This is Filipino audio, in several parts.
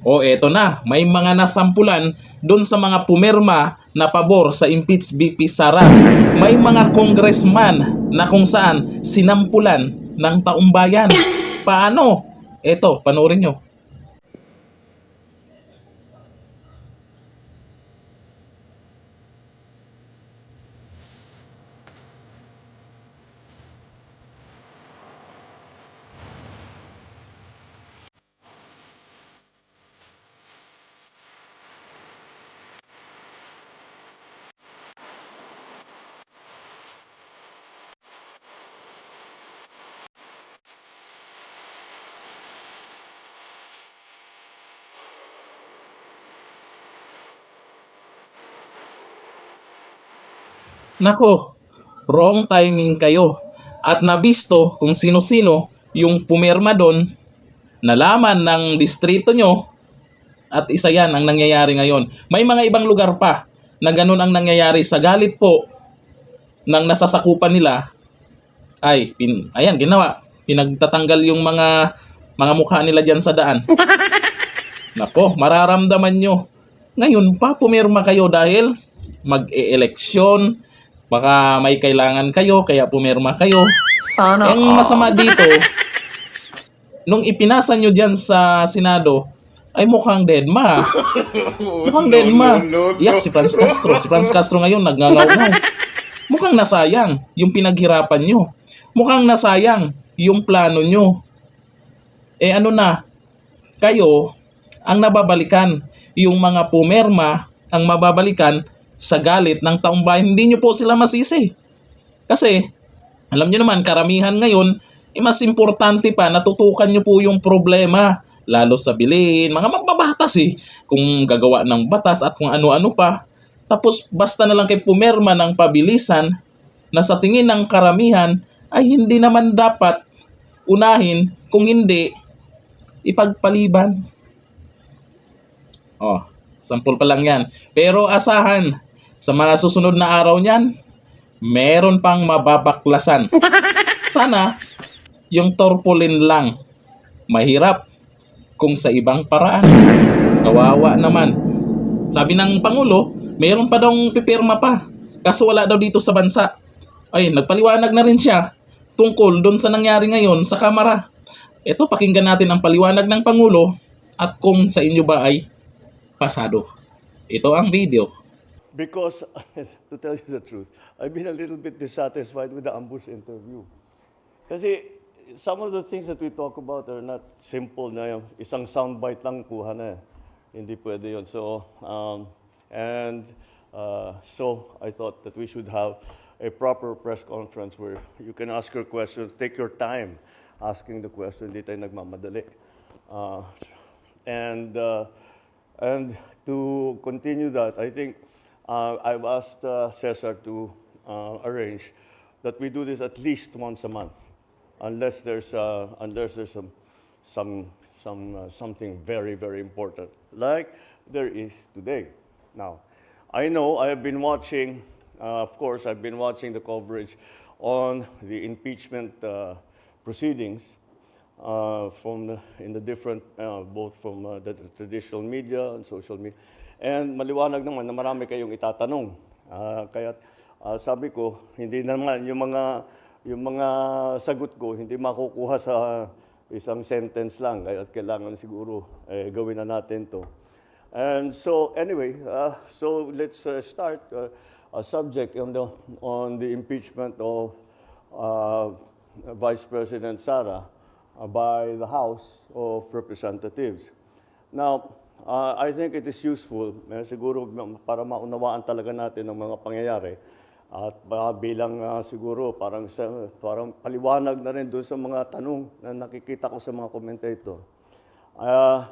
O eto na, may mga nasampulan doon sa mga pumirma na pabor sa impeach VP Sara. May mga congressman na kung saan sinampulan ng taumbayan. Paano? Eto, panoorin nyo. Nako, wrong timing kayo. At nabisto kung sino-sino yung pumirma doon, nalaman ng distrito nyo, at isa yan ang nangyayari ngayon. May mga ibang lugar pa na ganun ang nangyayari sa galit po ng nasasakupan nila. Ay, ayan, ginawa. Pinagtatanggal yung mga mukha nila dyan sa daan. Nako, mararamdaman nyo. Ngayon pa, pumirma kayo dahil mag-e-eleksyon. Baka may kailangan kayo, kaya pumirma kayo. Sana Ang masama dito, nung ipinasa nyo dyan sa Senado, ay mukhang deadma. Mukhang deadma. Yak, si Franz Castro. Si Franz Castro ngayon nagngangaw-ngaw. Mukhang nasayang yung pinaghirapan nyo. Mukhang nasayang yung plano nyo. Eh ano na, kayo ang nababalikan. Yung mga pumirma ang mababalikan sa galit ng taong bayan. Hindi nyo po sila masisi. Kasi, alam nyo naman, karamihan ngayon, mas importante pa, natutukan nyo po yung problema. Lalo sa bilin, mga magbabatas kung gagawa ng batas at kung ano-ano pa. Tapos, basta na lang kayo pumirma ng pabilisan na sa tingin ng karamihan ay hindi naman dapat unahin, kung hindi, ipagpaliban. Oh, sampul pa lang yan. Pero asahan, sa mga susunod na araw niyan, meron pang mababaklasan. Sana, yung torpulin lang. Mahirap kung sa ibang paraan. Kawawa naman. Sabi ng Pangulo, meron pa daw pipirma pa. Kaso wala daw dito sa bansa. Ay, nagpaliwanag na rin siya tungkol doon sa nangyari ngayon sa Kamara. Ito, pakinggan natin ang paliwanag ng Pangulo at kung sa inyo ba ay pasado. Ito ang video. Because, to tell you the truth, I've been a little bit dissatisfied with the ambush interview. Kasi some of the things that we talk about are not simple na yung isang soundbite lang kuha na. Hindi pwede yun. So, so I thought that we should have a proper press conference where you can ask your questions, take your time asking the question, hindi tayo nagmamadali. And to continue that, I think I've asked Cesar to arrange that we do this at least once a month, unless there's something very, very important, like there is today. Now, I know I have been watching, of course, I've been watching the coverage on the impeachment proceedings in the different, both from the traditional media and social media. And maliwanag naman na marami kayong itatanong. Kaya sabi ko, hindi naman yung mga sagot ko hindi makukuha sa isang sentence lang. Kaya kailangan siguro gawin na natin to. And so anyway, so let's start a subject on the impeachment of Vice President Sara by the House of Representatives. Now, I think it is useful, siguro para maunawaan talaga natin ang mga pangyayari at bilang siguro parang paliwanag na rin doon sa mga tanong na nakikita ko sa mga commentator.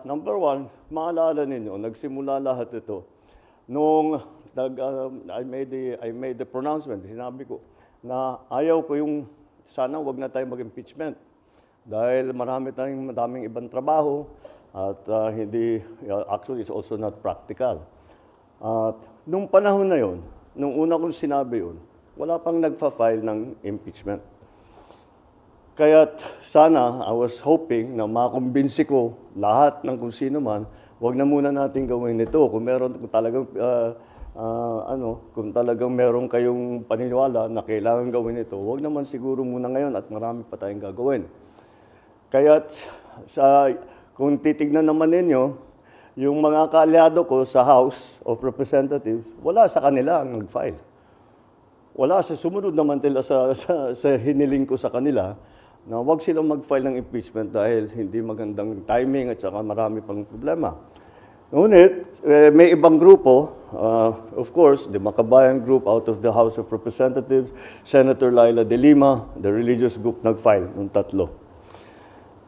Number one, maalala ninyo, nagsimula lahat ito nung I made the pronouncement, sinabi ko na ayaw ko yung sana wag na tayo mag-impeachment dahil madaming ibang trabaho at actually it's also not practical. At nung panahon na yon, nung una kong sinabi yun, wala pang nagfa-file ng impeachment. Kaya sana, I was hoping na makumbinsi ko lahat ng kung sino man, wag na muna natin gawin ito. Kung meron, kung talagang, kung talagang meron kayong paniniwala na kailangan gawin ito, wag naman siguro muna ngayon at marami pa tayong gagawin. Kaya kung titignan naman ninyo, yung mga kaalyado ko sa House of Representatives, wala sa kanila ang nag-file. Wala sa sumunod naman nila sa hiniling ko sa kanila na wag silang mag-file ng impeachment dahil hindi magandang timing at saka marami pang problema. Ngunit, may ibang grupo, of course, the Makabayan Group out of the House of Representatives, Senator Laila De Lima, the religious group nag-file ng 3.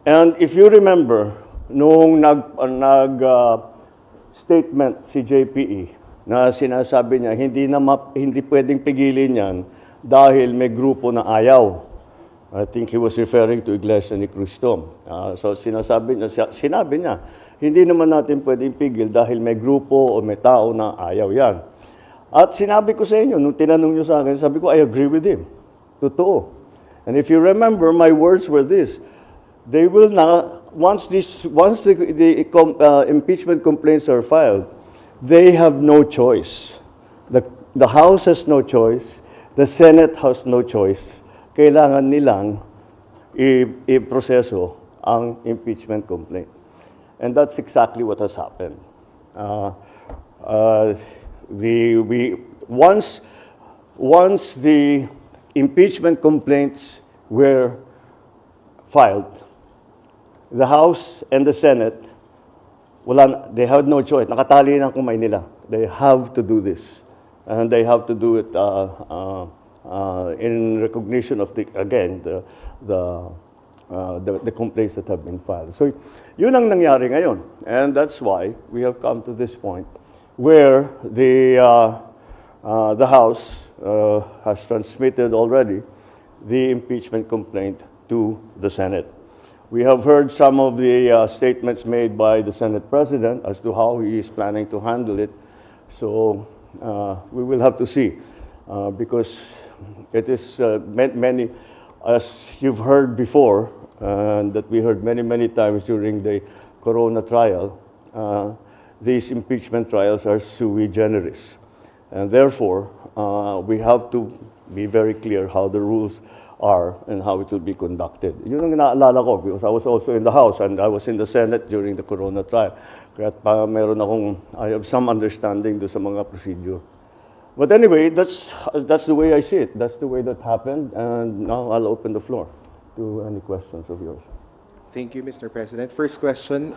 And if you remember, nung statement si JPE na sinasabi niya hindi pwedeng pigilin yan dahil may grupo na ayaw. I think he was referring to Iglesia ni Cristo. So sinabi niya, hindi naman natin pwedeng pigil dahil may grupo o may tao na ayaw yan. At sinabi ko sa inyo, nung tinanong niyo sa akin, sabi ko, I agree with him. Totoo. And if you remember, my words were this: they will now, once the impeachment complaints are filed, they have no choice. The House has no choice. The Senate has no choice. Kailangan nilang i-proseso ang impeachment complaint. And that's exactly what has happened. Once the impeachment complaints were filed, the House and the Senate, they had no choice. Nakatali ng kamay nila. They have to do this. And they have to do it in recognition of the complaints that have been filed. So, yun ang nangyari ngayon. And that's why we have come to this point where the House has transmitted already the impeachment complaint to the Senate. We have heard some of the statements made by the Senate President as to how he is planning to handle it. So, we will have to see because it is many, as you've heard before, and that we heard many times during the Corona trial, these impeachment trials are sui generis. And therefore, we have to be very clear how the rules are and how it will be conducted. Yun ang naalala ko because I was also in the House and I was in the Senate during the Corona trial. Kaya I have some understanding do sa mga procedure. But anyway, that's the way I see it. That's the way that happened. And now I'll open the floor to any questions of yours. Thank you, Mr. President. First question,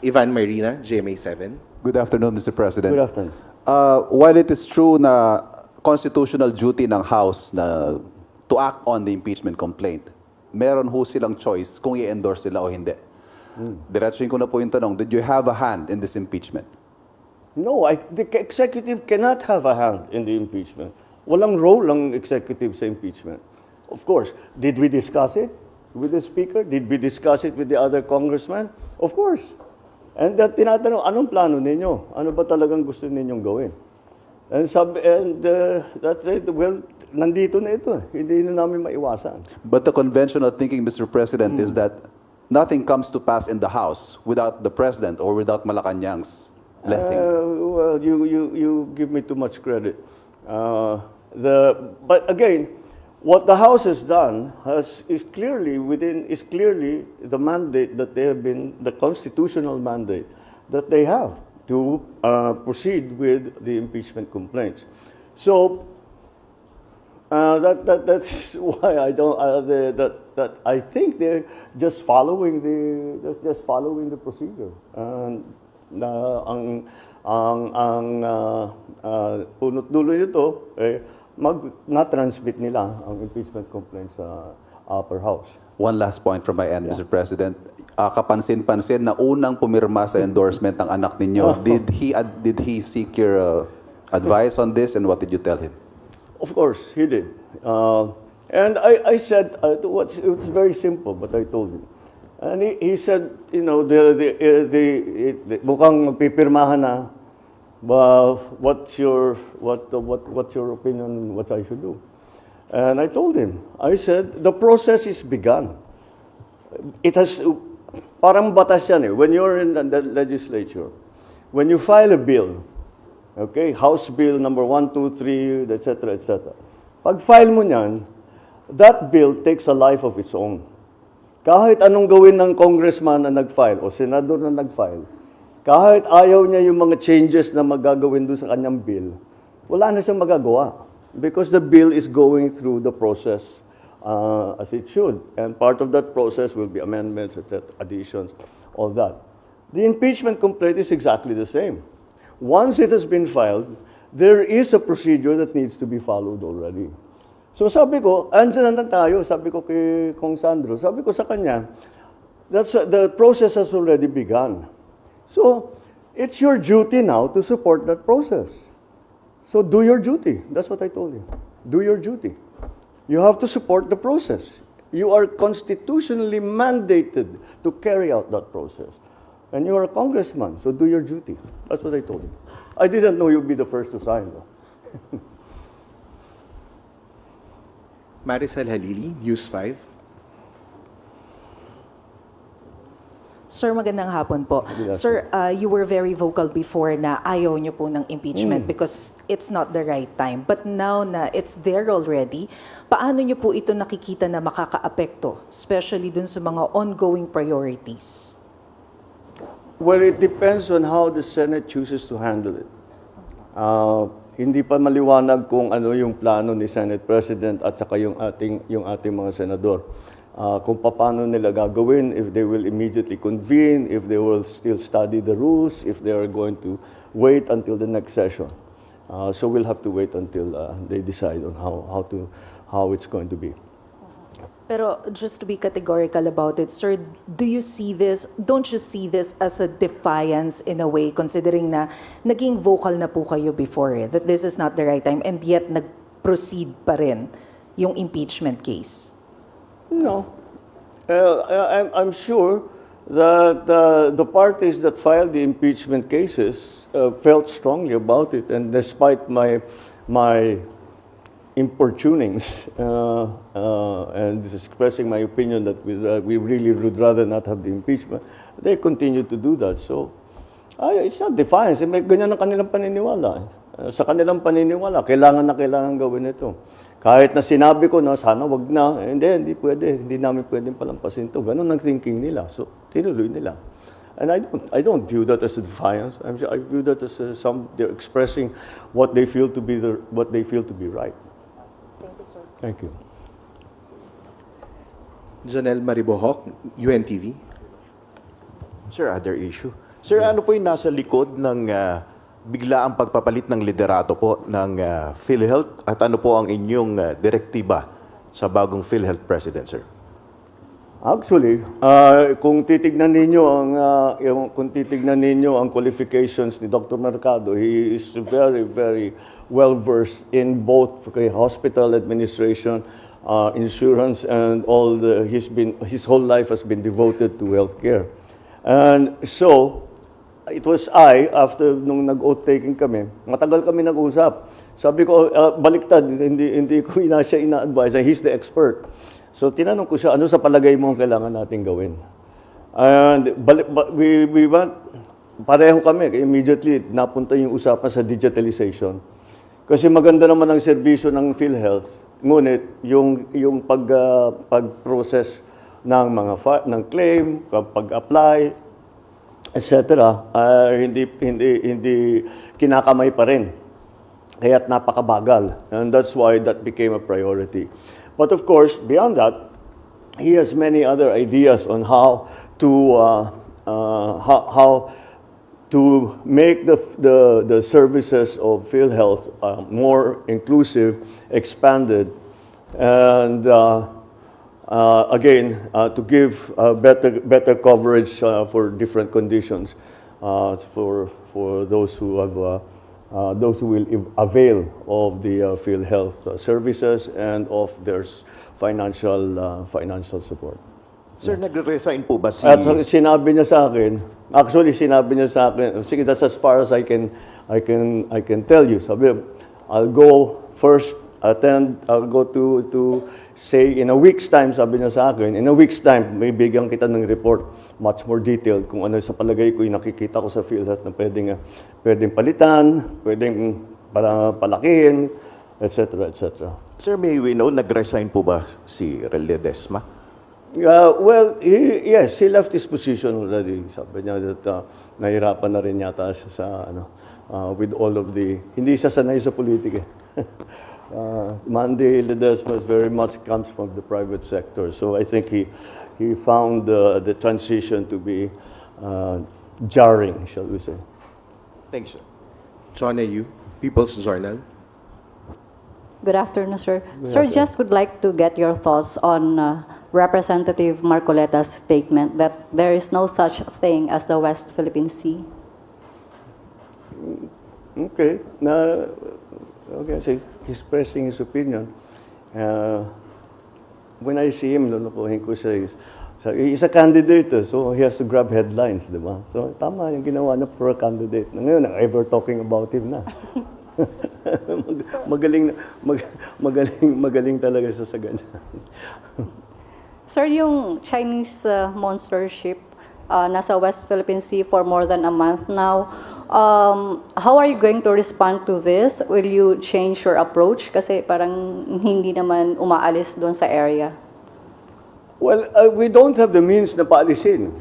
Ivan Marina, GMA7. Good afternoon, Mr. President. Good afternoon. While it is true na constitutional duty ng House na to act on the impeachment complaint, meron ho silang choice kung i-endorse nila o hindi. Diretsuhin ko na po yung tanong, did you have a hand in this impeachment? No, the executive cannot have a hand in the impeachment. Walang role ang executive sa impeachment. Of course, did we discuss it with the Speaker? Did we discuss it with the other congressmen? Of course. And tinatanong, anong plano ninyo? Ano ba talagang gusto ninyong gawin? And that's it. Well, nandito na ito. Hindi na namin maiwasan. But the conventional thinking, Mr. President, is that nothing comes to pass in the House without the President or without Malacanang's blessing. Well, you give me too much credit. But again, what the House has done is clearly the mandate that they have been, the constitutional mandate that they have to proceed with the impeachment complaints. So that's why I think they're just following the procedure. Ang punot dulo nito na-transmit nila ang impeachment complaint sa upper house. One last point from my end, Mr. President. Kapansin-pansin na unang pumirma sa endorsement ng anak ninyo. Did he seek your advice on this, and what did you tell him? Of course, he did. And I said, it was very simple, but I told him. And he said, you know, mukhang magpipirmahan na. What's your opinion on what I should do? And I told him, I said, the process is begun. it has, parang batas yan eh. When you're in the legislature, when you file a bill, okay, House Bill number 1, 2, 3, etc., etc. Pag file mo niyan, that bill takes a life of its own. Kahit anong gawin ng congressman na nag-file o senador na nag-file, kahit ayaw niya yung mga changes na magagawin doon sa kanyang bill, wala na siyang magagawa. Because the bill is going through the process as it should. And part of that process will be amendments, etc., additions, all that. The impeachment complaint is exactly the same. Once it has been filed, there is a procedure that needs to be followed already. So sabi ko, andyan na tayo, sabi ko kay Kong Sandro, sabi ko sa kanya, the process has already begun. So, it's your duty now to support that process. So do your duty. That's what I told him. Do your duty. You have to support the process. You are constitutionally mandated to carry out that process. And you are a congressman, so do your duty. That's what I told him. I didn't know you'd be the first to sign, though. Maricel Halili, News 5. Sir, magandang hapon po. Good afternoon. Sir, you were very vocal before na ayaw niyo po ng impeachment because it's not the right time. But now na it's there already, paano niyo po ito nakikita na makakaapekto, especially dun sa mga ongoing priorities? Well, it depends on how the Senate chooses to handle it. Hindi pa maliwanag kung ano yung plano ni Senate President at saka yung ating mga senador. Kung paano nila gagawin, if they will immediately convene, if they will still study the rules, if they are going to wait until the next session. So we'll have to wait until they decide on how it's going to be. Pero just to be categorical about it, sir, don't you see this as a defiance in a way, considering na naging vocal na po kayo before that this is not the right time, and yet nag-proceed pa rin yung impeachment case? No. I'm sure that the parties that filed the impeachment cases felt strongly about it, and despite my importunings and expressing my opinion that we really would rather not have the impeachment, they continue to do that. So, it's not defiance. May ganyan ang kanilang paniniwala. Sa kanilang paniniwala, kailangan gawin ito. Kahit na sinabi ko na sana wag na, hindi pwede, hindi namin pwedeng palampasin ito. Ganun ang thinking nila. So, tinuloy nila. And I don't view that as a defiance. I view that as they're expressing what they feel to be right. Thank you, sir. Thank you. Jonel Maribohok, UNTV. Sir, other issue. Sir, ano po yung nasa likod ng biglaang pagpapalit ng liderato po ng PhilHealth at ano po ang inyong direktiba sa bagong PhilHealth President, sir? Actually, kung titignan ninyo ang qualifications ni Dr. Mercado, he is very, very well versed in both hospital administration, insurance, and his whole life has been devoted to healthcare. And so, it was after nung nag-oath taking kami, matagal kami nag-usap. Sabi ko, baliktad, hindi ko siya ina-advise, he's the expert. So tinanong ko siya, ano sa palagay mo ang kailangan natin gawin? And we went, pareho kami, immediately napunta yung usapan sa digitalization. Kasi maganda naman ang serbisyo ng PhilHealth, ngunit yung pag-process ng claim, pag-apply, etc., hindi kinakamay pa rin. Kaya't napakabagal. And that's why that became a priority. But of course, beyond that, he has many other ideas on how to make the services of PhilHealth more inclusive, expanded, and again to give better coverage for different conditions for those who have. Those who will avail of the PhilHealth services and of their financial support. Sir, nagre-resign po ba si... At sinabi niya sa akin, sige, that's as far as I can tell you. Sabi, I'll go first I'll go to say in a week's time, sabi niya sa akin, in a week's time, may bigyan kita ng report much more detailed kung ano sa palagay ko yung nakikita ko sa PhilHealth na pwedeng palitan, pwedeng palakihin, etc. etc. Sir, may we know, nag-resign po ba si Rel Ledesma? Well, yes, he left his position already. Sabi niya that nahirapan na rin yata siya sa with all of the, hindi siya sanay sa politika. Mandy Ledesma very much comes from the private sector, so I think he found the transition to be jarring, shall we say. Thanks, sir. John Ayu, People's Journal. Good afternoon, sir. Sir, just would like to get your thoughts on Representative Marcoleta's statement that there is no such thing as the West Philippine Sea. Okay, so he's expressing his opinion. When I see him, lulukuhin ko siya. He's a candidate, so he has to grab headlines, di ba? So tama yung ginawa na for a candidate. Ngayon, ever talking about him na. magaling talaga siya sa ganyan. Sir, yung Chinese monster ship nasa West Philippine Sea for more than a month now, how are you going to respond to this? Will you change your approach? Kasi parang hindi naman umaalis doon sa area. Well, we don't have the means na paalisin.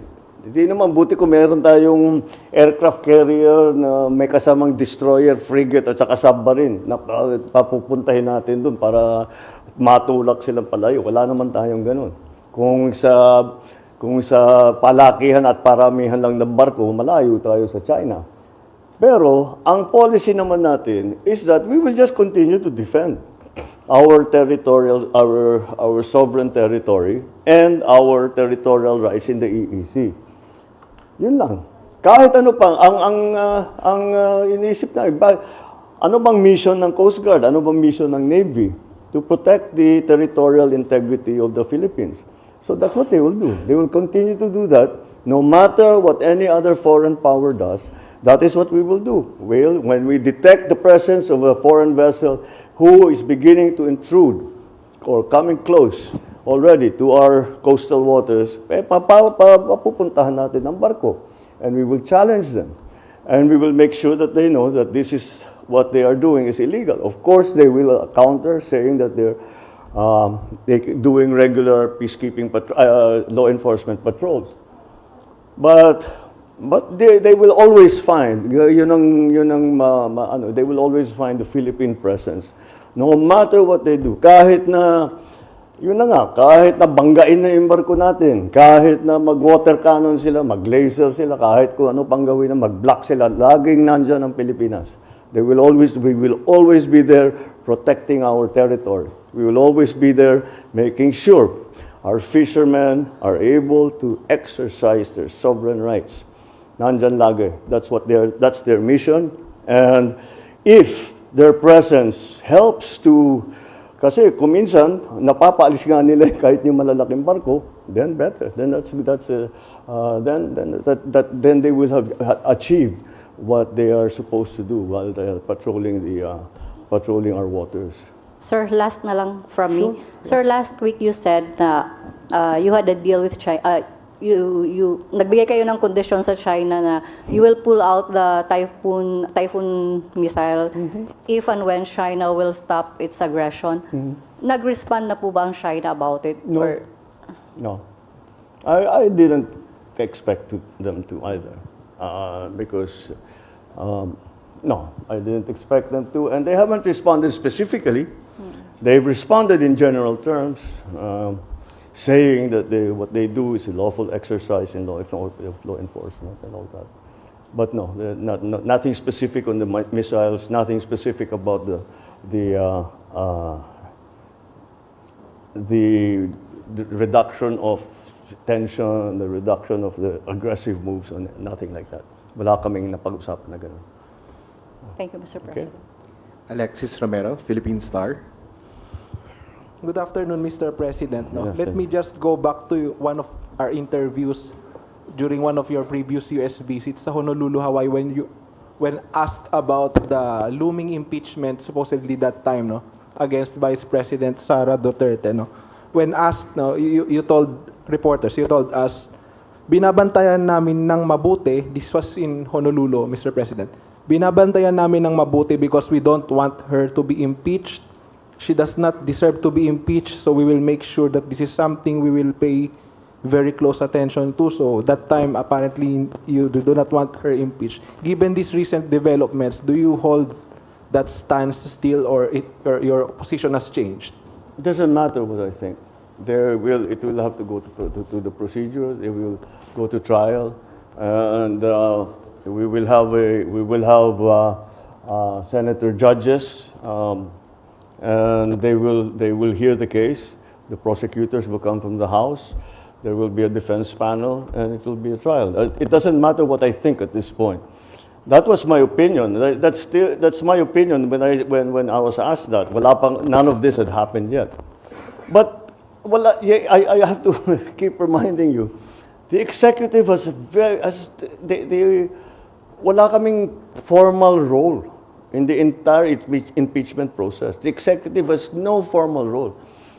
Hindi naman, buti kung meron tayong aircraft carrier na may kasamang destroyer, frigate at saka submarine na papupuntahin natin doon para matulak silang palayo. Wala naman tayong ganun. Kung sa palakihan at paramihan lang ng barko, malayo tayo sa China. Pero ang policy naman natin is that we will just continue to defend our territorial, our sovereign territory and our territorial rights in the EEZ. Yun lang. Kahit ano pang ang iniisip na ano bang mission ng Coast Guard, ano bang mission ng Navy to protect the territorial integrity of the Philippines. So that's what they will do. They will continue to do that no matter what any other foreign power does. That is what we will do. When we detect the presence of a foreign vessel who is beginning to intrude or coming close already to our coastal waters, papupuntahan natin ang barko. And we will challenge them. And we will make sure that they know that this is what they are doing is illegal. Of course, they will counter saying that they're doing regular peacekeeping law enforcement patrols. But they will always find they will always find the Philippine presence no matter what they do. Kahit na kahit na banggain na yung barko natin, kahit na mag-water cannon sila, mag-laser sila, kahit kung ano pang gawin na mag-block sila, laging nandyan ang Pilipinas. We will always be there protecting our territory. We will always be there making sure our fishermen are able to exercise their sovereign rights. Nandyan lagi. That's their mission. And if their presence helps to, kasi kung minsan napapaalis nga nila kahit yung malalaking barko, then better. Then then they will have achieved what they are supposed to do while they are patrolling our waters. Sir, last na lang from me. Sir, last week you said na you had a deal with China. Nagbigay kayo ng kondisyon sa China na you will pull out the typhoon missile if and when China will stop its aggression. Nag-respond na po ba ang China about it? No. No. I didn't expect them to either. Because no, I didn't expect them to, and they haven't responded specifically. They've responded in general terms, saying that what they do is a lawful exercise in law enforcement and all that. But no, nothing specific on the missiles, nothing specific about the reduction of tension, the reduction of the aggressive moves, and nothing like that. Wala kaming napag-usapan na ganun. Thank you, Mr. President. Alexis Romero, Philippine Star. Good afternoon, Mr. President. No? Good Let me just go back to one of our interviews during one of your previous US visits sa Honolulu, Hawaii, when asked about the looming impeachment supposedly that time, no, against Vice President Sara Duterte, no? When asked, no, you told reporters, you told us, binabantayan namin ng mabuti, this was in Honolulu, Mr. President, binabantayan namin ng mabuti because we don't want her to be impeached. She does not deserve to be impeached, so we will make sure that this is something we will pay very close attention to. So that time, apparently, you do not want her impeached. Given these recent developments, do you hold that stance still, or your position has changed? It doesn't matter what I think. It will have to go to the procedure. It will go to trial, and we will have senator judges, and they will hear the case. The prosecutors will come from the House. There will be a defense panel, and it will be a trial. It doesn't matter what I think at this point. That was my opinion. That's my opinion when I was asked that. None of this had happened yet. But I have to keep reminding you, the executive wala kaming formal role in the entire impeachment process. The executive has no formal role.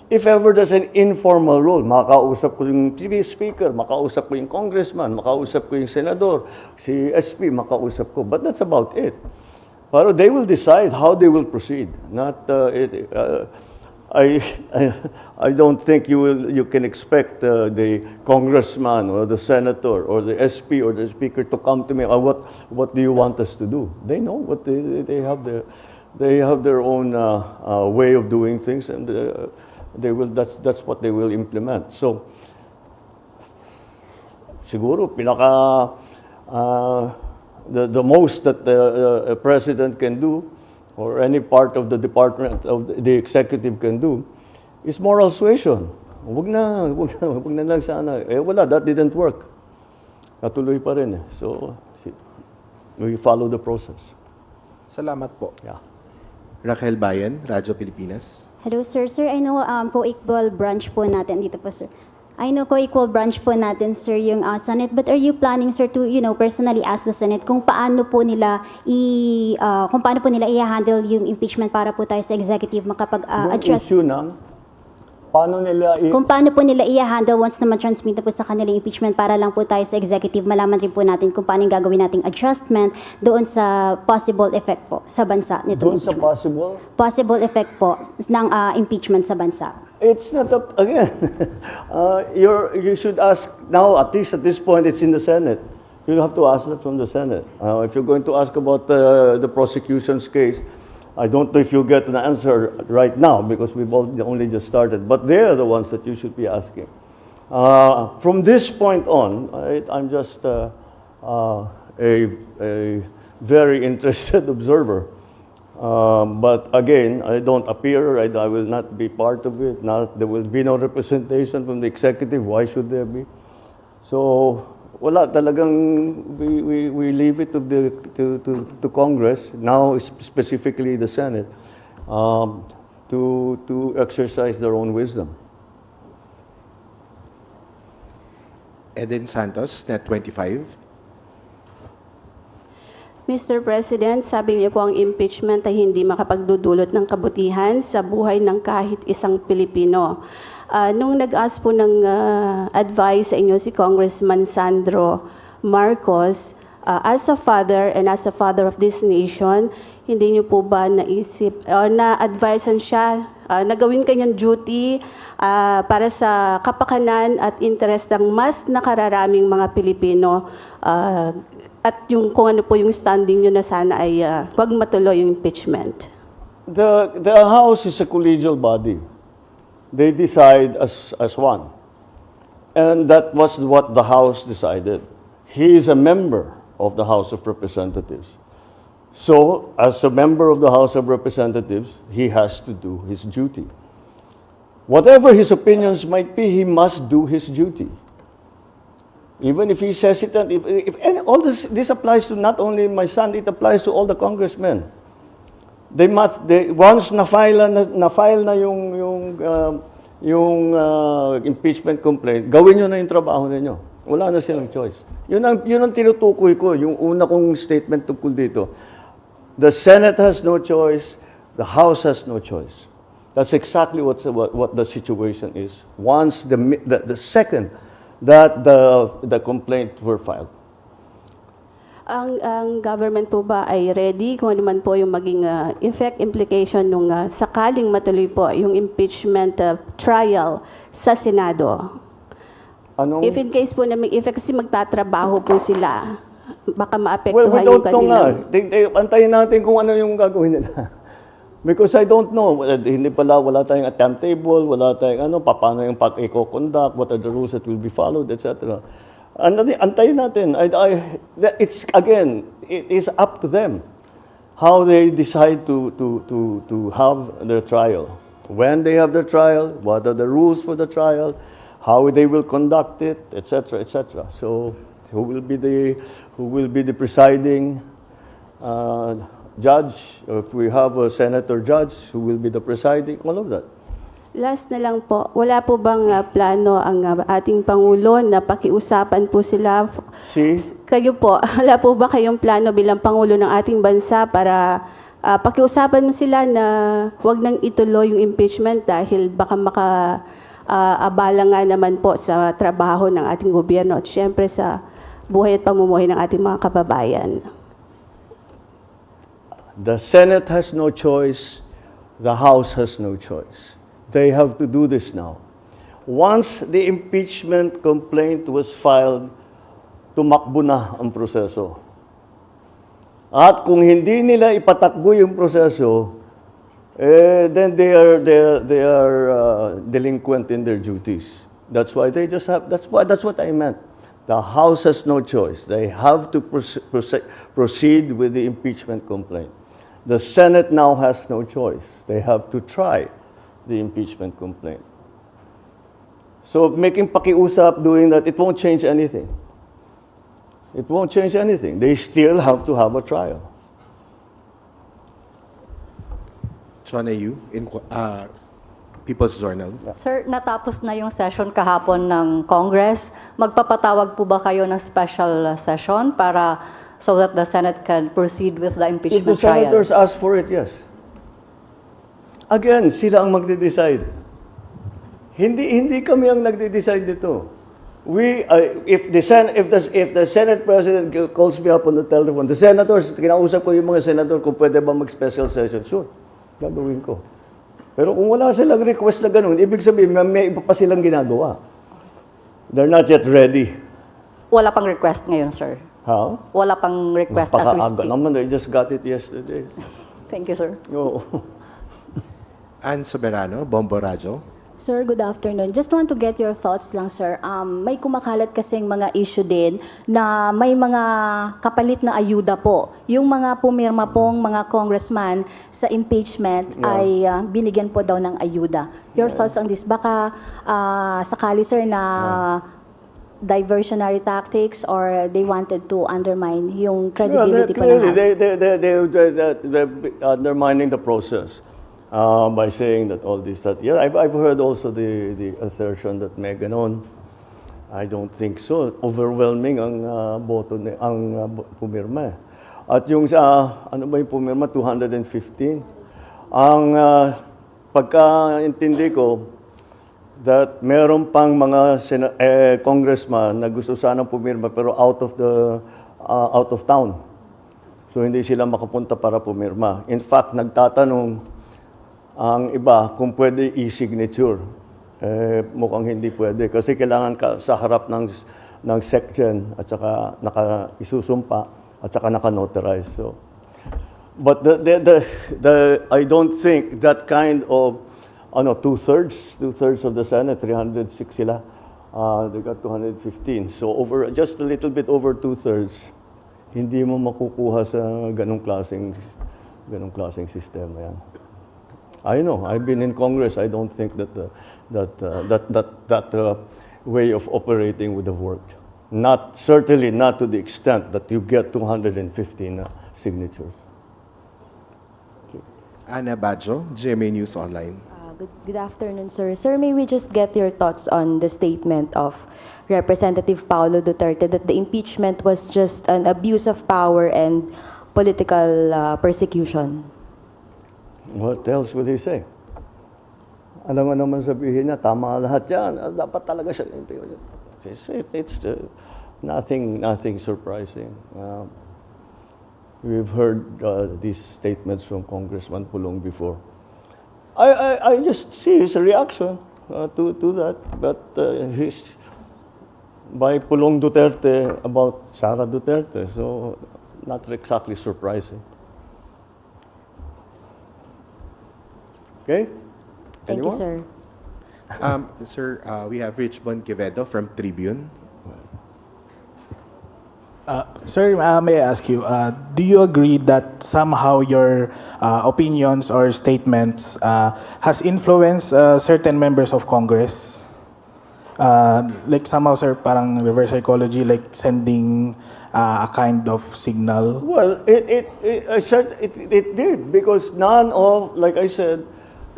If ever there's an informal role, makausap ko yung TV speaker, makausap ko yung congressman, makausap ko yung senador, si SP, makausap ko. But that's about it. Pero they will decide how they will proceed. I don't think you can expect the congressman or the senator or the SP or the speaker to come to me. What do you want us to do? They know what they have their own way of doing things, and that's what they will implement. So siguro the most that a president can do, or any part of the department of the executive can do, is moral suasion. Wag na lang sana. Wala, that didn't work. Natuloy pa rin. So we follow the process. Salamat po. Yeah. Raquel Bayan, Radyo Pilipinas. Hello, sir. Sir, I know co-equal branch po natin dito po, sir. I know co-equal branch po natin, sir, yung Senate. But are you planning, sir, to, personally ask the Senate kung paano po nila i-handle yung impeachment para po tayo sa executive makapag-address? Issue ng Kung paano po nila i-handle once na ma-transmit na po sa kanilang impeachment para lang po tayo sa executive, malaman rin po natin kung paano yung gagawin nating adjustment doon sa possible effect po sa bansa nito. doon sa possible. Possible effect po ng impeachment sa bansa. It's not up, again, you should ask, now at least at this point it's in the Senate. You'll have to ask that from the Senate. If you're going to ask about the prosecution's case, I don't know if you'll get an answer right now because we've only just started, but they're the ones that you should be asking. From this point on, I'm just a very interested observer. But again, I don't appear, I will not be part of it. There will be no representation from the executive. Why should there be? So, wala talagang we leave it to Congress, now specifically the Senate, to exercise their own wisdom. Eden Santos, Net 25. Mr. President, sabi niyo po ang impeachment ay hindi makapagdudulot ng kabutihan sa buhay ng kahit isang Pilipino. Nung nag-ask po ng advice sa inyo si Congressman Sandro Marcos, as a father and as a father of this nation, hindi niyo po ba naisip, na-advisean siya, nagawin kanyang duty para sa kapakanan at interest ng mas nakararaming mga Pilipino, at yung kung ano po yung standing niyo na sana ay wag matuloy yung impeachment? The House is a collegial body. They decide as one. And that was what the House decided. He is a member of the House of Representatives. So, as a member of the House of Representatives, he has to do his duty. Whatever his opinions might be, he must do his duty. Even if he's hesitant, and all this applies to not only my son, it applies to all the congressmen. Once na-file na yung impeachment complaint, gawin nyo na yung trabaho ninyo. Wala na silang choice. Yun ang tinutukoy ko, yung una kong statement tungkol dito. The Senate has no choice, the House has no choice. That's exactly what the situation is. Once the second that the complaint were filed. Ang government po ba ay ready kung ano man po yung maging effect implication nung sakaling matuloy po yung impeachment trial sa Senado? Anong, If in case po na may effect kasi magtatrabaho po sila, baka well, we maapektuhan yung don't know nga. kanilang... Antayin natin kung ano yung gagawin nila. Because I don't know. Hindi pala, wala tayong timetable, wala tayong paano yung pag-eco-conduct, what are the rules that will be followed, etc. Antayin natin. It's, again, it is up to them how they decide to have their trial. When they have their trial, what are the rules for the trial, how they will conduct it, etc., etc. So, who will be the presiding judge? If we have a senator judge, who will be the presiding? All of that. Last na lang po, wala po bang plano ang ating Pangulo na pakiusapan po sila? Kayo po, wala po ba kayong plano bilang Pangulo ng ating bansa para pakiusapan mo sila na huwag nang ituloy yung impeachment dahil baka abala nga naman po sa trabaho ng ating gobyerno at syempre sa buhay at pamumuhay ng ating mga kababayan? The Senate has no choice. The House has no choice. They have to do this now. Once the impeachment complaint was filed, tumakbo na ang proseso. At kung hindi nila ipatakbo yung proseso, then they are delinquent in their duties. That's why they just have. That's what I meant. The House has no choice. They have to proceed with the impeachment complaint. The Senate now has no choice. They have to try the impeachment complaint. So making pakiusap, doing that, it won't change anything. It won't change anything. They still have to have a trial. Chona Yu, in People's Journal. Sir, natapos na yung session kahapon ng Congress. Magpapatawag po ba kayo ng special session para so that the Senate can proceed with the If impeachment the trial? senators ask for it, yes. Again, sila ang magde-decide. Hindi kami ang nagde-decide dito. If the Senate President calls me up on the telephone, the senators, kinausap ko yung mga senator kung pwede ba mag-special session, sure, gagawin ko. Pero kung wala silang request na ganun, ibig sabihin, may iba pa silang ginagawa. They're not yet ready. Wala pang request ngayon, sir. How? Wala pang request as we Napakaaga speak. naman, they just got it yesterday. Thank you, sir. Oo. Ann Soberano, Bombo Radio. Sir, good afternoon. Just want to get your thoughts lang, sir. May kumakalat kasing mga issue din na may mga kapalit na ayuda po. Yung mga pumirma pong mga congressman sa impeachment ay binigyan po daw ng ayuda. Your thoughts on this? Baka sakali, sir, na diversionary tactics or they wanted to undermine yung credibility po ng House? They're undermining the process. By saying that all this, that, yeah, I've heard also the assertion that may ganon. I don't think so. Overwhelming ang boto ang pumirma. At yung sa ano ba yung pumirma 215. Ang pagkaintindi ko that meron pang mga congressman na gusto sanang pumirma pero out of town. So hindi sila makapunta para pumirma. In fact, nagtatanong ang iba kung pwede e-signature. Mukhang hindi pwede kasi kailangan ka sa harap ng section at saka isusumpa at saka naka-notarize. So, but I don't think that kind of two-thirds of the Senate, 306 sila, they got 215. So over just a little bit over two-thirds, hindi mo makukuha sa ganong klaseng sistema yan. I know. I've been in Congress. I don't think that way of operating would have worked. Certainly not to the extent that you get 215 signatures. Okay. Ana Badjo, GMA News Online. Good afternoon, sir. Sir, may we just get your thoughts on the statement of Representative Paulo Duterte that the impeachment was just an abuse of power and political persecution? What else will he say? alam mo naman sabihin niya, tama lahat yan. Dapat talaga siya. It's nothing surprising. We've heard these statements from Congressman Pulong before. I just see his reaction to that. But by Pulong Duterte about Sara Duterte, so not exactly surprising. Okay? Thank you, sir. Sir, we have Richmond Quevedo from Tribune. Sir, may I ask you, do you agree that somehow your opinions or statements has influenced certain members of Congress? Like somehow, sir, parang reverse psychology, like sending a kind of signal? Well, it did because none of, like I said,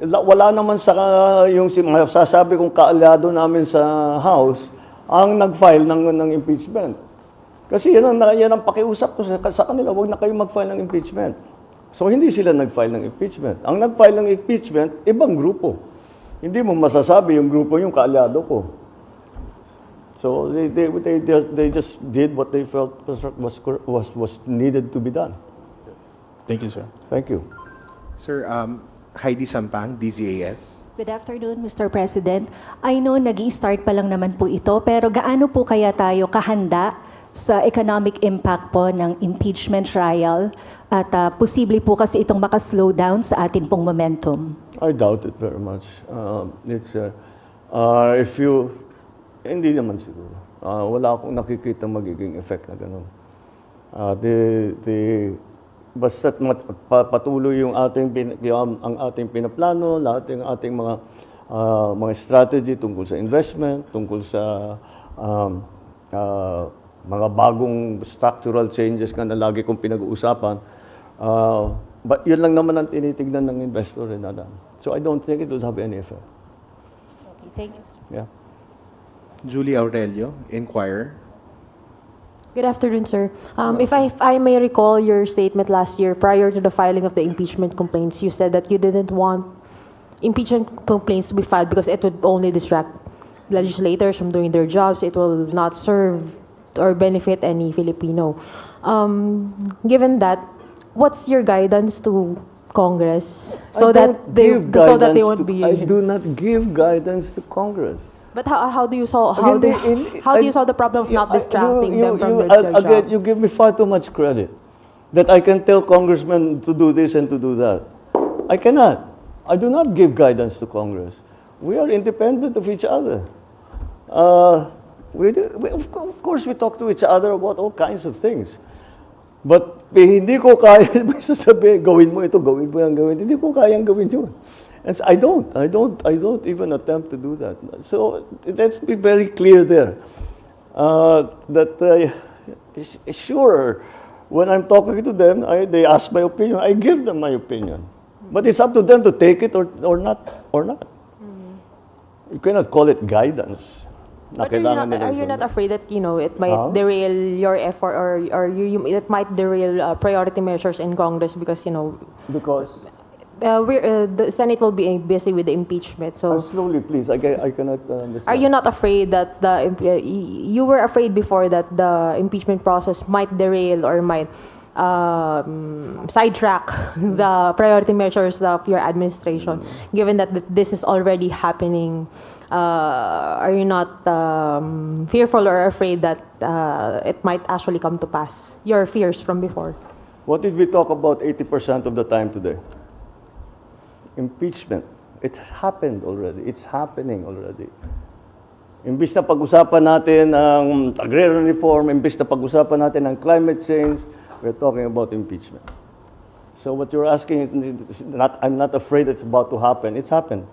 wala naman sa yung sasabi kong kaalyado namin sa House ang nag-file ng impeachment. Kasi yan ang pakiusap ko sa kanila, huwag na kayo mag-file ng impeachment. So hindi sila nag-file ng impeachment. Ang nag-file ng impeachment, ibang grupo. Hindi mo masasabi yung grupo yung kaalyado ko. So they just did what they felt was needed to be done. Thank you, sir. Thank you. Sir, Heidi Sampang, DZAS. Good afternoon, Mr. President. I know nag-i-start pa lang naman po ito, pero gaano po kaya tayo kahanda sa economic impact po ng impeachment trial at posible po kasi itong makaslow down sa atin pong momentum? I doubt it very much. Hindi naman siguro. Wala akong nakikita magiging effect na gano'n. Basta't patuloy yung ang ating pinaplano, lahat ng ating mga strategy tungkol sa investment, tungkol sa mga bagong structural changes na lagi kong pinag-uusapan. But yun lang naman ang tinitignan ng investor rin na. So I don't think it will have any effect. Okay, thank you, sir. Yeah. Julie Aurelio, Inquirer. Good afternoon, sir. If I may recall your statement last year, prior to the filing of the impeachment complaints, you said that you didn't want impeachment complaints to be filed because it would only distract legislators from doing their jobs. It will not serve or benefit any Filipino. Given that, what's your guidance to Congress so that they won't be? I do not give guidance to Congress. But how do you solve the problem of not distracting them from their job? Again, you give me far too much credit that I can tell congressmen to do this and to do that. I cannot. I do not give guidance to Congress. We are independent of each other. Of course, we talk to each other about all kinds of things. But hindi ko kaya sasabihin, gawin mo ito, gawin mo yan, gawin. Hindi ko kayang gawin yun. And so I don't even attempt to do that. So let's be very clear there. Sure, when I'm talking to them, they ask my opinion. I give them my opinion. But it's up to them to take it or not. You cannot call it guidance. But are you not afraid that it might derail your effort or it might derail priority measures in Congress because because the Senate will be busy with the impeachment. So slowly, please. I cannot understand. Are you not afraid that you were afraid before that the impeachment process might derail or might sidetrack the priority measures of your administration? Given that this is already happening, are you not fearful or afraid that it might actually come to pass? Your fears from before. What did we talk about 80% of the time today? Impeachment. It happened already. It's happening already. Imbis na pag-usapan natin ang agrarian reform, imbis na pag-usapan natin ang climate change, we're talking about impeachment. So what you're asking is I'm not afraid it's about to happen. It's happened.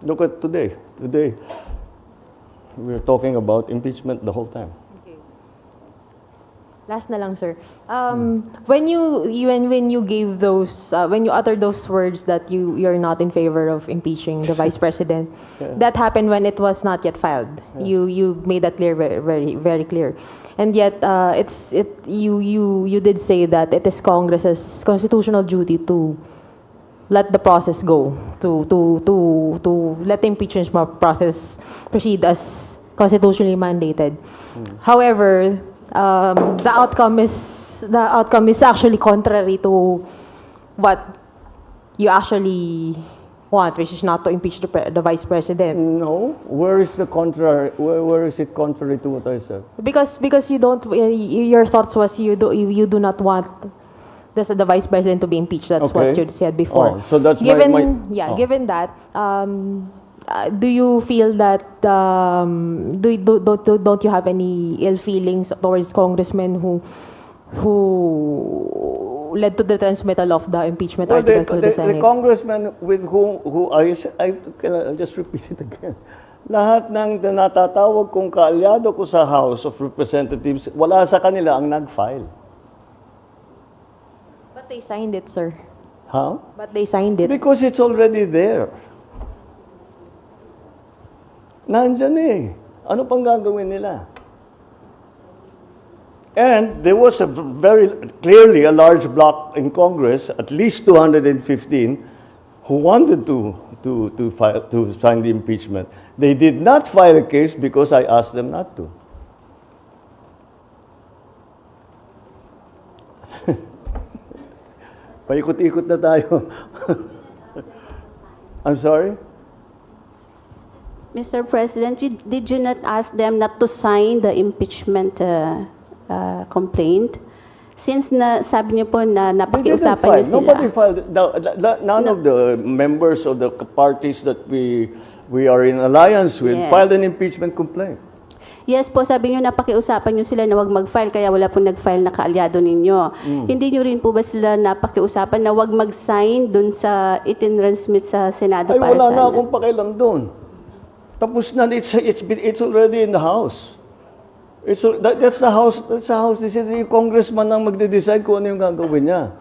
Look at today. Today, we're talking about impeachment the whole time. Last na lang, sir. When you gave those, when you uttered those words that you're not in favor of impeaching the vice president, that happened when it was not yet filed. You made that clear, very very clear, and yet you did say that it is Congress's constitutional duty to let the process go, to let the impeachment process proceed as constitutionally mandated. However, the outcome is actually contrary to what you actually want, which is not to impeach the vice president. No, where is the contrary? Where is it contrary to what I said? Because you don't, your thoughts was you do not want the vice president to be impeached. That's what Okay. you said before. Oh, so that's given my- given that, do you feel that don't you have any ill feelings towards congressmen who led to the transmittal of the impeachment Well, articles to the the Senate? congressman with who I'll just repeat it again. Lahat ng natatawag kong kaalyado ko sa House of Representatives, wala sa kanila ang nag-file. But they signed it, sir. Huh? But they signed it. Because it's already there. Nandyan eh. Ano pang gagawin nila? And there was a very clearly a large bloc in Congress, at least 215, who wanted to sign the impeachment. They did not file a case because I asked them not to. Paikot-ikot na tayo. I'm sorry? Mr. President, did you not ask them not to sign the impeachment complaint? Since sabi niyo po na napakiusapan niyo sila. Nobody filed. None of the members of the parties that we are in alliance with Yes. filed an impeachment complaint. Yes po, sabi niyo napakiusapan niyo sila na wag mag-file kaya wala pong nag-file na kaalyado ninyo. Hindi niyo rin po ba sila napakiusapan na wag mag-sign dun sa itinransmit sa Senado Ay, para wala sa na akong pakialam doon. Tapos na, it's already in the House. That's the House decision. Yung congressman ang magde-decide kung ano yung gagawin niya.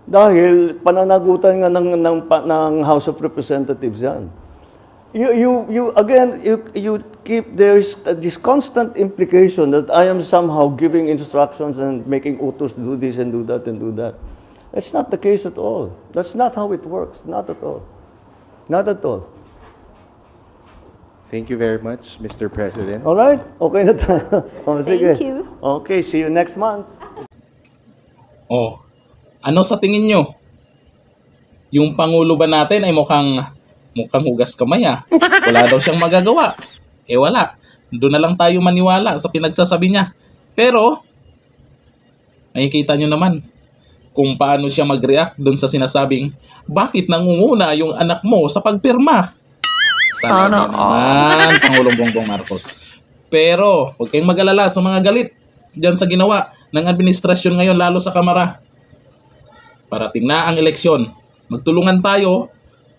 Dahil pananagutan nga ng House of Representatives yan. You keep this constant implication that I am somehow giving instructions and making utos do this and do that and do that. That's not the case at all. That's not how it works. Not at all. Not at all. Thank you very much, Mr. President. All right? Okay na tayo. Oh, sige. Thank you. Okay, see you next month. Oh, ano sa tingin nyo? Yung Pangulo ba natin ay mukhang hugas kamay ah. Wala daw siyang magagawa. Eh wala. Doon na lang tayo maniwala sa pinagsasabi niya. Pero, nakikita nyo naman kung paano siya mag-react doon sa sinasabing, bakit nangunguna yung anak mo sa pagpirma? Sana naman, Pangulong Bongbong Marcos. Pero, huwag kayong mag-alala sa mga galit dyan sa ginawa ng administrasyon ngayon, lalo sa Kamara. Parating na ang eleksyon. Magtulungan tayo,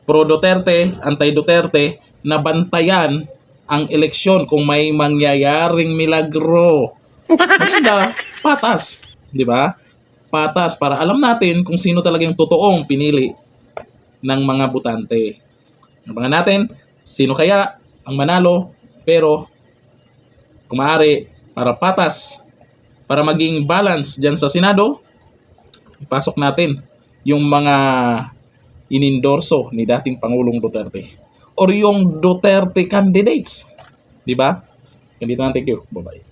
pro-Duterte, anti-Duterte, na bantayan ang eleksyon kung may mangyayaring milagro. Maganda, patas. Di ba? Patas para alam natin kung sino talaga yung totoong pinili ng mga botante. Abangan natin sino kaya ang manalo, pero kung maaari, para patas, para maging balance dyan sa Senado, ipasok natin yung mga inendorso ni dating Pangulong Duterte or yung Duterte candidates. Di ba? Ganito na, thank you. Bye-bye.